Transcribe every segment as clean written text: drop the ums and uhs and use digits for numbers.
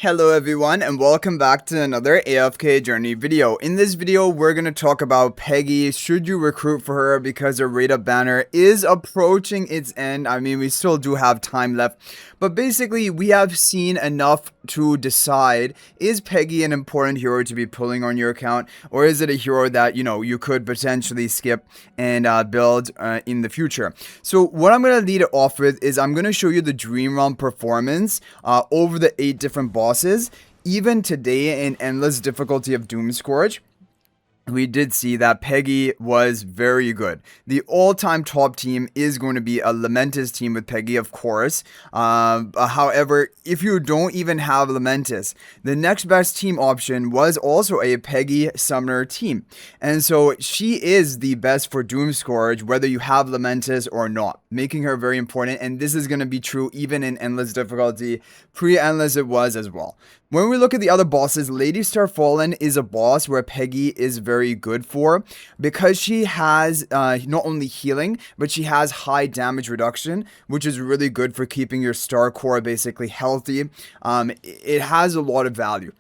Hello everyone and welcome back to another AFK Journey video. In this video, we're going to talk about Peggy. Should you recruit for her because her rate up banner is approaching its end? I mean, we still do have time left. But basically, we have seen enough to decide, is Peggy an important hero to be pulling on your account? Or is it a hero that, you could potentially skip and build in the future? So what I'm going to lead it off with is I'm going to show you the Dream Realm performance over the 8 different bosses. Even today in Endless Difficulty of Doom Scourge, we did see that Peggy was very good. The all-time top team is going to be a Lamentis team with Peggy, of course. However, if you don't even have Lamentis, the next best team option was also a Peggy Summoner team. And so she is the best for Doom Scourge, whether you have Lamentis or not, making her very important. And this is going to be true even in Endless Difficulty. Pre-Endless it was as well. When we look at the other bosses, Lady Starfallen is a boss where Peggy is very good for because she has not only healing, but she has high damage reduction, which is really good for keeping your star core basically healthy. It has a lot of value.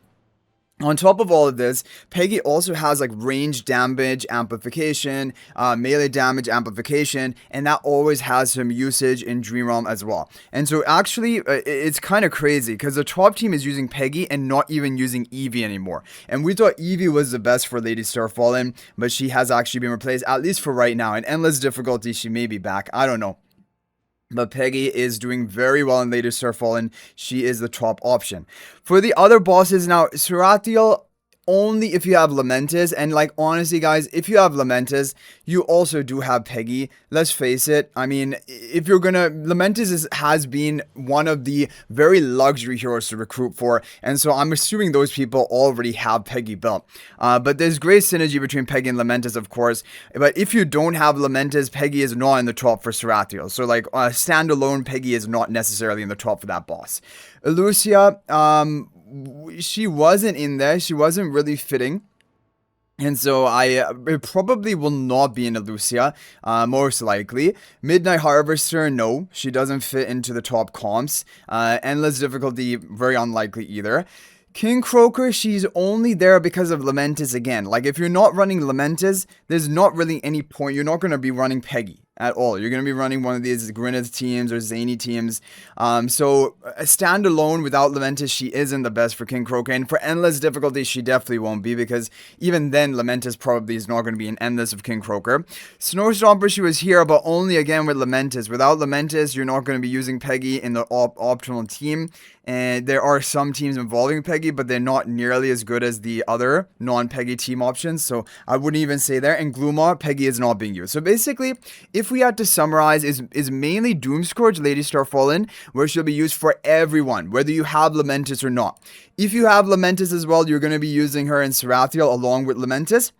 On top of all of this, Peggy also has like range damage amplification, melee damage amplification, and that always has some usage in Dream Realm as well. And so actually, it's kind of crazy because the top team is using Peggy and not even using Eevee anymore. And we thought Eevee was the best for Lady Starfallen, but she has actually been replaced, at least for right now. In Endless Difficulty, she may be back. I don't know. But Peggy is doing very well in Lady Starfallen. She is the top option. For the other bosses now, Sarathiel, only if you have Lamentis. And like, honestly, guys, if you have Lamentis, you also do have Peggy. Let's face it. I mean, if you're gonna... Lamentis has been one of the very luxury heroes to recruit for. And so I'm assuming those people already have Peggy built. But there's great synergy between Peggy and Lamentis, of course. But if you don't have Lamentis, Peggy is not in the top for Sarathiel. So like, standalone, Peggy is not necessarily in the top for that boss. Elucia, she wasn't in there. She wasn't really fitting. And so it probably will not be in Elucia, most likely. Midnight Harvester, no, she doesn't fit into the top comps. Endless Difficulty, very unlikely either. King Croaker, she's only there because of Lamentis again. Like, if you're not running Lamentis, there's not really any point. You're not going to be running Peggy at all. You're going to be running one of these Grinith teams or Zany teams. So a standalone without Lamentis, she isn't the best for King Croaker. And for Endless Difficulty, she definitely won't be, because even then, Lamentis probably is not going to be an Endless of King Croaker. Snow Stomper, she was here, but only again with Lamentis. Without Lamentis, you're not going to be using Peggy in the optimal team. And there are some teams involving Peggy, but they're not nearly as good as the other non-Peggy team options. So I wouldn't even say there. And Gloomar, Peggy is not being used. So basically, if we had to summarize, is mainly Doom Scourge, Lady Starfallen, where she'll be used for everyone, whether you have Lamentis or not. If you have Lamentis as well, you're going to be using her in Sarathiel along with Lamentis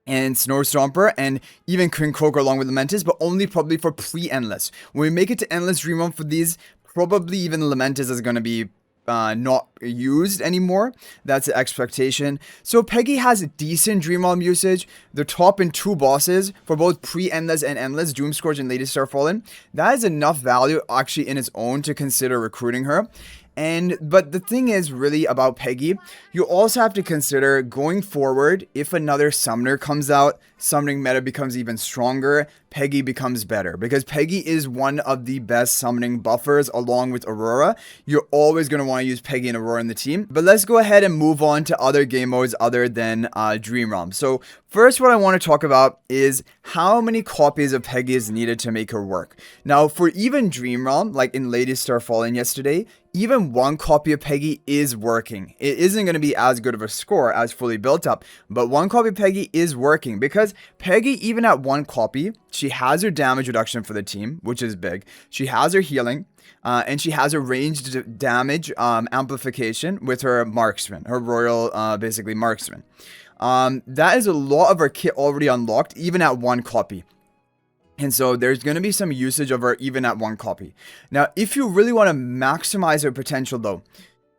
and Snow Stomper, and even King Croaker along with Lamentis, but only probably for pre-Endless. When we make it to Endless Dream Realm for these, probably even Lamentis is going to be not used anymore. That's the expectation. So Peggy has decent Dream Realm usage. The top in 2 bosses for both pre-Endless and Endless, Doom Scourge and Lady Starfallen. That is enough value actually in its own to consider recruiting her. But the thing is really about Peggy, you also have to consider going forward, if another summoner comes out, summoning meta becomes even stronger, Peggy becomes better, because Peggy is one of the best summoning buffers along with Aurora. You're always going to want to use Peggy and Aurora in the team. But let's go ahead and move on to other game modes other than Dream Realm. So first, what I want to talk about is how many copies of Peggy is needed to make her work. Now, for even Dream Realm, like in Lady Starfallen yesterday, even 1 copy of Peggy is working. It isn't going to be as good of a score as fully built up, but 1 copy of Peggy is working, because Peggy, even at 1 copy, she has her damage reduction for the team, which is big. She has her healing, and she has a ranged damage amplification with her marksman, her royal, basically marksman. That is a lot of her kit already unlocked, even at 1 copy. And so there's going to be some usage of her even at 1 copy. Now, if you really want to maximize her potential though,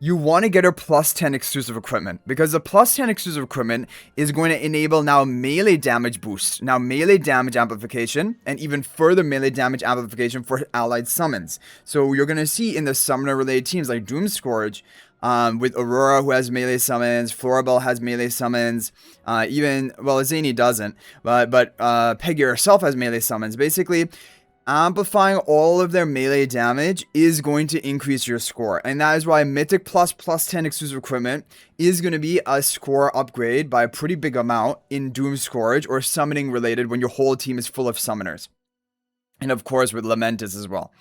you want to get her plus 10 exclusive equipment, because the plus 10 exclusive equipment is going to enable now melee damage boost, now melee damage amplification, and even further melee damage amplification for allied summons. So you're going to see in the summoner related teams like Doom Scourge, with Aurora, who has melee summons, Floribel has melee summons, even, well, Zany doesn't, but Peggy herself has melee summons. Basically, amplifying all of their melee damage is going to increase your score, and that is why Mythic plus +10 exclusive equipment is going to be a score upgrade by a pretty big amount in Doom Scourge or summoning related when your whole team is full of summoners. And of course with Lamentis as well.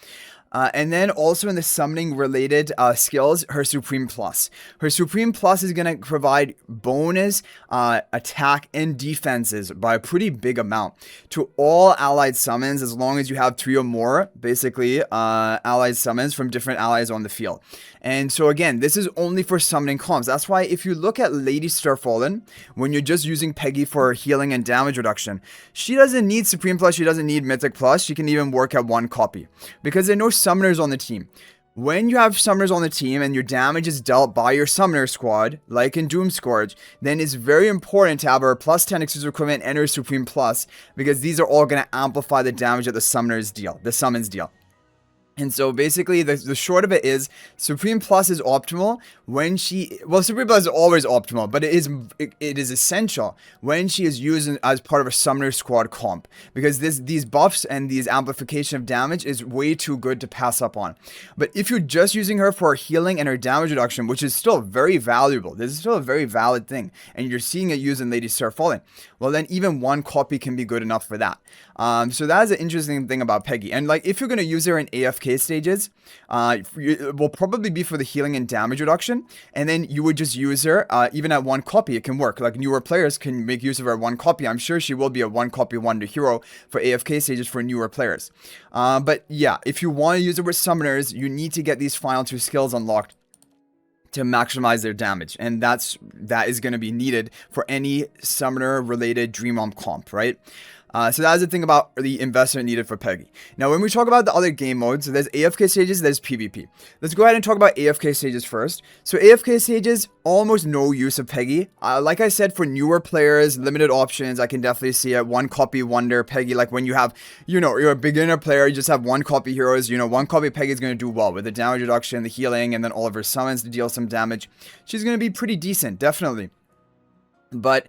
And then also in the summoning related skills, her Supreme Plus. Her Supreme Plus is going to provide bonus attack and defenses by a pretty big amount to all allied summons as long as you have 3 or more, basically, allied summons from different allies on the field. And so again, this is only for summoning comps. That's why if you look at Lady Starfallen, when you're just using Peggy for healing and damage reduction, she doesn't need Supreme Plus, she doesn't need Mythic Plus, she can even work at 1 copy. Because there are no summoners on the team. When you have summoners on the team and your damage is dealt by your summoner squad, like in Doom Scourge, then it's very important to have her +10 exclusive equipment and her Supreme Plus, because these are all going to amplify the damage that the summons deal. And so basically the short of it is Supreme Plus is optimal when Supreme Plus is always optimal, but it is essential when she is used as part of a summoner squad comp, because these buffs and these amplification of damage is way too good to pass up on. But if you're just using her for healing and her damage reduction, which is still very valuable, this is still a very valid thing, and you're seeing it used in Lady Starfallen, well then even 1 copy can be good enough for that. So that is an interesting thing about Peggy. And like if you're going to use her in AFK stages, it will probably be for the healing and damage reduction, and then you would just use her even at 1 copy. It can work. Like newer players can make use of her at 1 copy. I'm sure she will be a 1 copy wonder hero for AFK stages for newer players. But yeah, if you want to use her with summoners, you need to get these final 2 skills unlocked to maximize their damage, and that is going to be needed for any summoner related Dream Realm comp, right? So that is the thing about the investment needed for Peggy. Now, when we talk about the other game modes, so there's AFK stages, there's PvP. Let's go ahead and talk about AFK stages first. So AFK stages, almost no use of Peggy. Like I said, for newer players, limited options, I can definitely see a 1 copy wonder Peggy. Like when you have, you're a beginner player, you just have 1 copy heroes, 1 copy Peggy is going to do well with the damage reduction, the healing, and then all of her summons to deal some damage. She's going to be pretty decent, definitely. But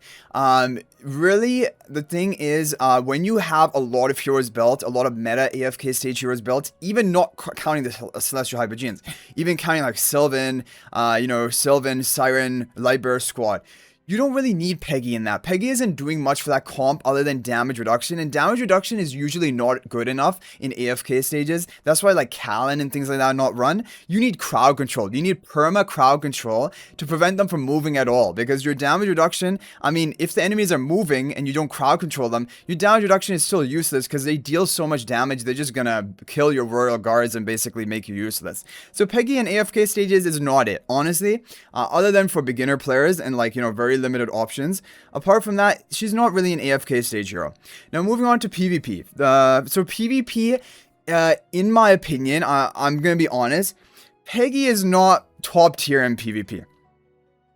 really the thing is, when you have a lot of heroes built, a lot of meta AFK stage heroes built, even not counting the Celestial Hypergeans, even counting like Sylvan, Siren, Lightbearer squad, you don't really need Peggy in that. Peggy isn't doing much for that comp other than damage reduction, and damage reduction is usually not good enough in AFK stages. That's why like Callan and things like that are not run. You need crowd control. You need perma crowd control to prevent them from moving at all, because your damage reduction, I mean, if the enemies are moving and you don't crowd control them, your damage reduction is still useless because they deal so much damage, they're just gonna kill your royal guards and basically make you useless. So Peggy in AFK stages is not it, honestly, other than for beginner players and like, very limited options. Apart from that, she's not really an AFK stage hero. Now moving on to PvP. So PvP, in my opinion, I'm gonna be honest, Peggy is not top tier in PvP.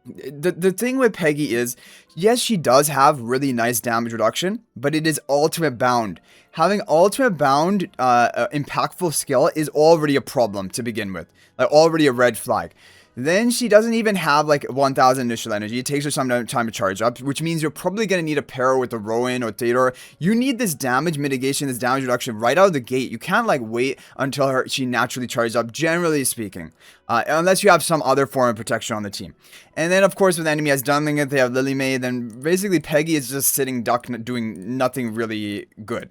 The thing with Peggy is, yes, she does have really nice damage reduction, but it is ultimate bound. Having ultimate bound impactful skill is already a problem to begin with, like already a red flag. Then she doesn't even have like 1000 initial energy. It takes her some time to charge up, which means you're probably going to need a pair with a Rowan or Theodore. You need this damage mitigation, this damage reduction right out of the gate. You can't like wait until she naturally charges up, generally speaking, unless you have some other form of protection on the team. And then of course with enemy has Dunling, if they have Lily May, then basically Peggy is just sitting duck doing nothing really good.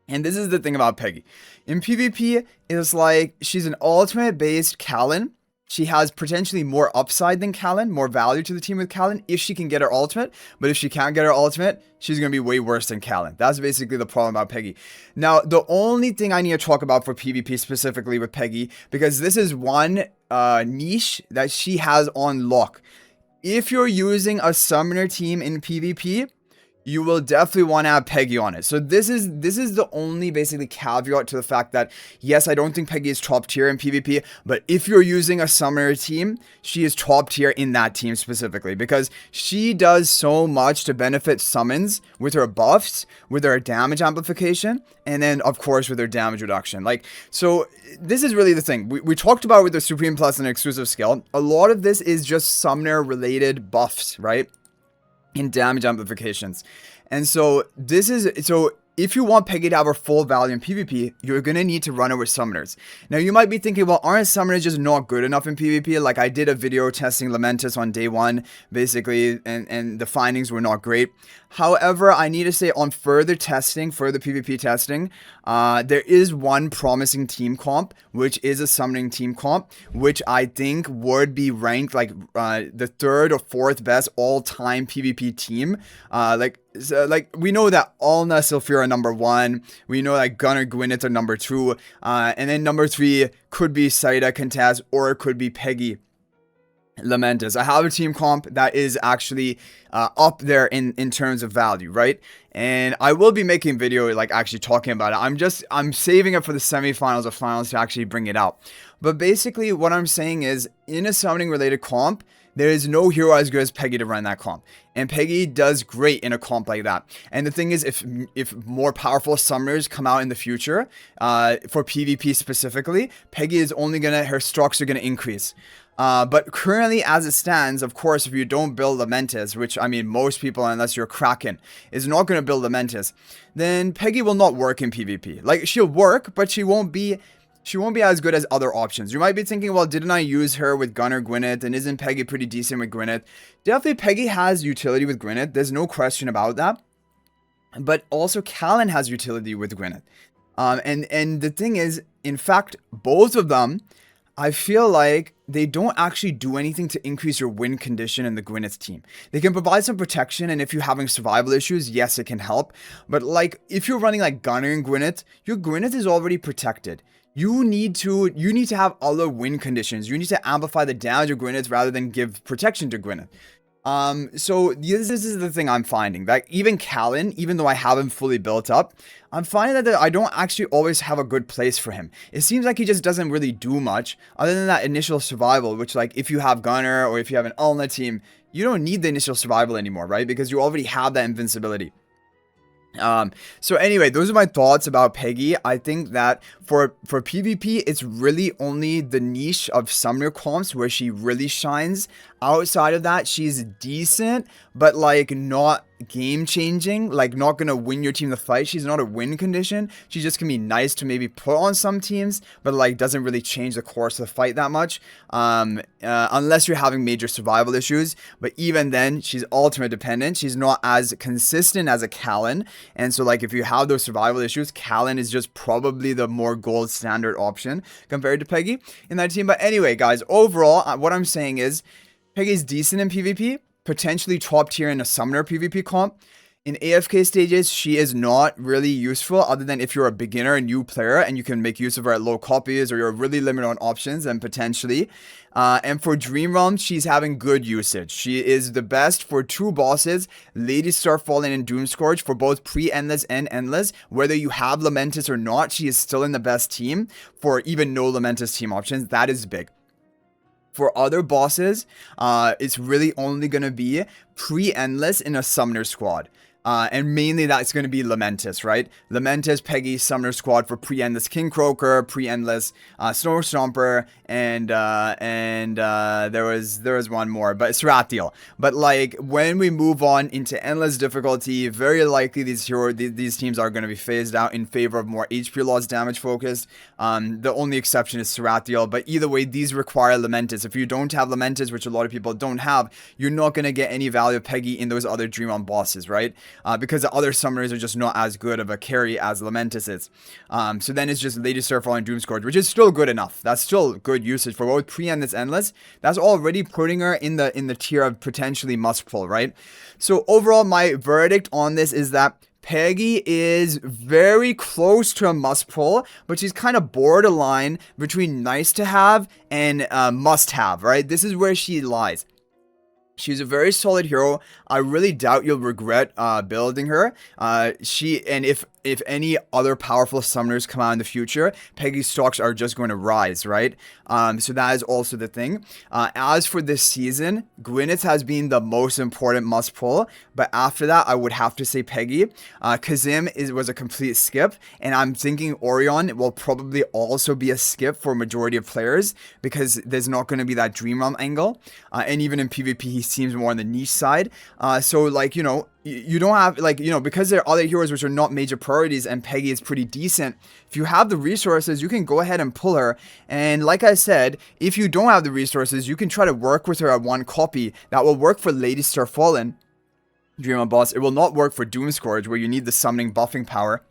And this is the thing about Peggy. In PvP, it's like she's an ultimate based Callan. She has potentially more upside than Callan, more value to the team with Callan if she can get her ultimate. But if she can't get her ultimate, she's going to be way worse than Callan. That's basically the problem about Peggy. Now, the only thing I need to talk about for PvP specifically with Peggy, because this is one niche that she has on lock. If you're using a summoner team in PvP, you will definitely want to have Peggy on it. So this is the only basically caveat to the fact that yes, I don't think Peggy is top tier in PvP, but if you're using a summoner team, she is top tier in that team specifically because she does so much to benefit summons with her buffs, with her damage amplification, and then of course with her damage reduction. Like, so this is really the thing. We talked about with the Supreme Plus and exclusive skill. A lot of this is just summoner related buffs, right? In damage amplifications. And so if you want Peggy to have her full value in PvP, you're going to need to run her with summoners. Now, you might be thinking, well, aren't summoners just not good enough in PvP? Like, I did a video testing Lamentis on day 1, basically, and the findings were not great. However, I need to say on further PvP testing, there is one promising team comp, which is a summoning team comp, which I think would be ranked like the 3rd or 4th best all-time PvP team. Like we know that Alna Sylphira number 1, we know that Gunnar Gwyneth are number 2, and then number 3 could be Saida Contest or it could be Peggy Lamentis. I have a team comp that is actually up there in terms of value, right? And I will be making a video like actually talking about it. I'm saving it for the semifinals or finals to actually bring it out. But basically what I'm saying is, in a summoning related comp, there is no hero as good as Peggy to run that comp. And Peggy does great in a comp like that. And the thing is, if more powerful summoners come out in the future, for PvP specifically, Peggy is only her stocks are gonna increase. But currently, as it stands, of course, if you don't build Lamentis, which, I mean, most people, unless you're Kraken, is not going to build Lamentis, then Peggy will not work in PvP. Like, she'll work, but she won't be as good as other options. You might be thinking, well, didn't I use her with Gunnar Gwyneth, and isn't Peggy pretty decent with Gwyneth? Definitely, Peggy has utility with Gwyneth. There's no question about that. But also, Callan has utility with Gwyneth. And the thing is, in fact, both of them, I feel like they don't actually do anything to increase your win condition in the Gwyneth team. They can provide some protection, and if you're having survival issues, yes, it can help. But like, if you're running like Gunnar and Gwyneth, your Gwyneth is already protected. You need to have other win conditions. You need to amplify the damage of Gwyneth rather than give protection to Gwyneth. So this is the thing I'm finding, that even Callan, even though I have him fully built up, I'm finding that I don't actually always have a good place for him. It seems like he just doesn't really do much other than that initial survival, which, like, if you have Gunnar or if you have an Ulna team, you don't need the initial survival anymore, right? Because you already have that invincibility. So anyway, those are my thoughts about Peggy. I think that for PvP, it's really only the niche of summoner comps where she really shines. Outside of that, she's decent, but like not game changing, like not gonna win your team the fight. She's not a win condition. She just can be nice to maybe put on some teams, but like doesn't really change the course of the fight that much, unless you're having major survival issues. But even then, she's ultimate dependent. She's not as consistent as a Callan, and so like if you have those survival issues, Callan is just probably the more gold standard option compared to Peggy in that team. But anyway, guys, overall, what I'm saying is Peggy's decent in PvP, potentially top tier in a summoner PvP comp. In AFK stages, she is not really useful other than if you're a beginner and new player and you can make use of her at low copies, or you're really limited on options, and potentially. And for Dream Realm, she's having good usage. She is the best for 2 bosses, Lady Starfallen and Doomscourge, for both pre-Endless and Endless. Whether you have Lamentis or not, she is still in the best team for even no Lamentis team options. That is big. For other bosses, it's really only going to be pre-Endless in a Summoner squad. And mainly that's going to be Lamentis, right? Lamentis, Peggy, Summoner Squad for pre-Endless King Croaker, pre-Endless Snow Stomper, and there was one more, but it's Rathiel. But like when we move on into Endless difficulty, very likely these teams are going to be phased out in favor of more HP loss damage focused. The only exception is Sarathiel, but either way, these require Lamentis. If you don't have Lamentis, which a lot of people don't have, you're not going to get any value of Peggy in those other Dream On bosses, right? Because the other summoners are just not as good of a carry as Lamentis is. So then it's just Lady Starfall and Doomscourge, which is still good enough. That's still good usage for both pre and this Endless. That's already putting her in the tier of potentially must pull, right? So overall, my verdict on this is that Peggy is very close to a must pull, but she's kind of borderline between nice to have and must have, right? This is where she lies. She's a very solid hero. I really doubt you'll regret building her. And if any other powerful summoners come out in the future, Peggy's stocks are just going to rise, right? So that is also the thing. As for this season, Gwyneth has been the most important must pull, but after that, I would have to say Peggy. Kazim was a complete skip, and I'm thinking Orion will probably also be a skip for majority of players because there's not going to be that Dream Realm angle, and even in PvP, he seems more on the niche side. So like, you know, you don't have, like, you know, because there are other heroes which are not major priorities and Peggy is pretty decent. If you have the resources, you can go ahead and pull her. And like I said, if you don't have the resources, you can try to work with her at one copy. That will work for Lady Star Fallen, Dreamer Boss. It will not work for Doom Scourge, where you need the summoning buffing power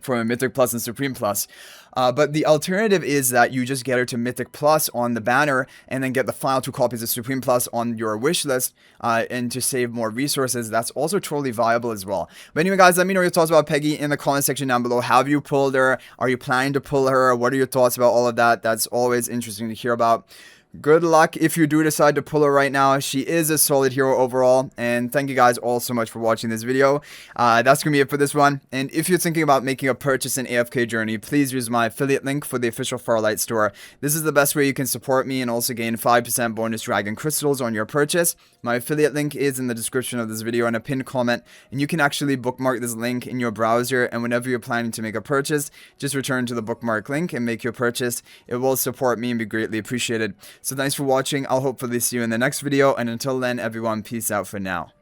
from a Mythic Plus and Supreme Plus. But the alternative is that you just get her to Mythic Plus on the banner and then get the final 2 copies of Supreme Plus on your wish list, and to save more resources. That's also totally viable as well. But anyway, guys, let me know your thoughts about Peggy in the comment section down below. Have you pulled her? Are you planning to pull her? What are your thoughts about all of that? That's always interesting to hear about. Good luck if you do decide to pull her right now. She is a solid hero overall. And thank you guys all so much for watching this video. That's going to be it for this one. And if you're thinking about making a purchase in AFK Journey, please use my affiliate link for the official Farlight store. This is the best way you can support me and also gain 5% bonus dragon crystals on your purchase. My affiliate link is in the description of this video and a pinned comment. And you can actually bookmark this link in your browser. And whenever you're planning to make a purchase, just return to the bookmark link and make your purchase. It will support me and be greatly appreciated. So thanks for watching. I'll hopefully see you in the next video. And until then, everyone, peace out for now.